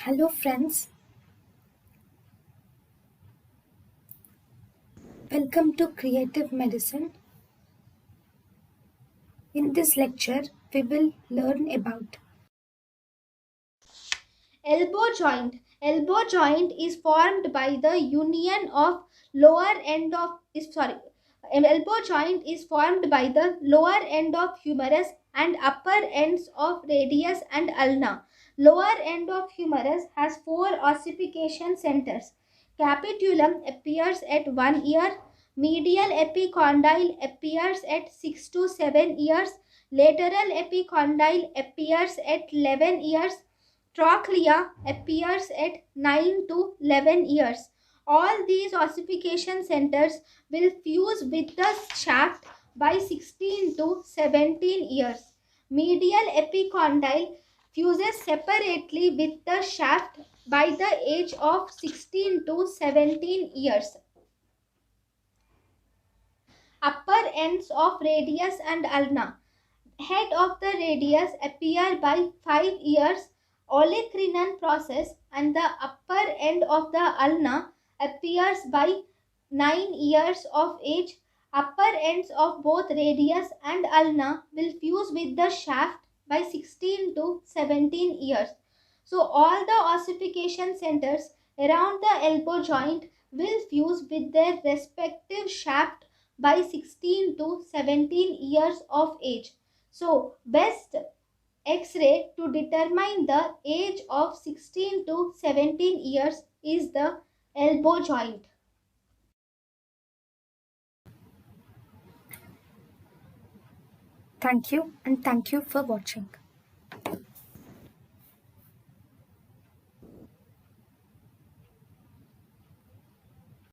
Hello, friends. Welcome to Creative Medicine. In this lecture, we will learn about Elbow joint. Elbow joint is formed by the union of lower end of is sorry. Elbow joint is formed by the lower end of humerus and upper ends of radius and ulna. Lower end of humerus has four ossification centers. Capitulum appears at 1 year. Medial epicondyle appears at 6 to 7 years. Lateral epicondyle appears at 11 years. Trochlea appears at 9 to 11 years. All these ossification centers will fuse with the shaft by 16 to 17 years. Medial epicondyle fuses separately with the shaft by the age of 16 to 17 years. Upper ends of radius and ulna. Head of the radius appear by 5 years olecranon process, and the upper end of the ulna appears by 9 years of age. Upper ends of both radius and ulna will fuse with the shaft by 16 to 17 years. So all the ossification centers around the elbow joint will fuse with their respective shaft by 16 to 17 years of age. So, best X-ray to determine the age of 16 to 17 years is the elbow joint. thank you and thank you for watching.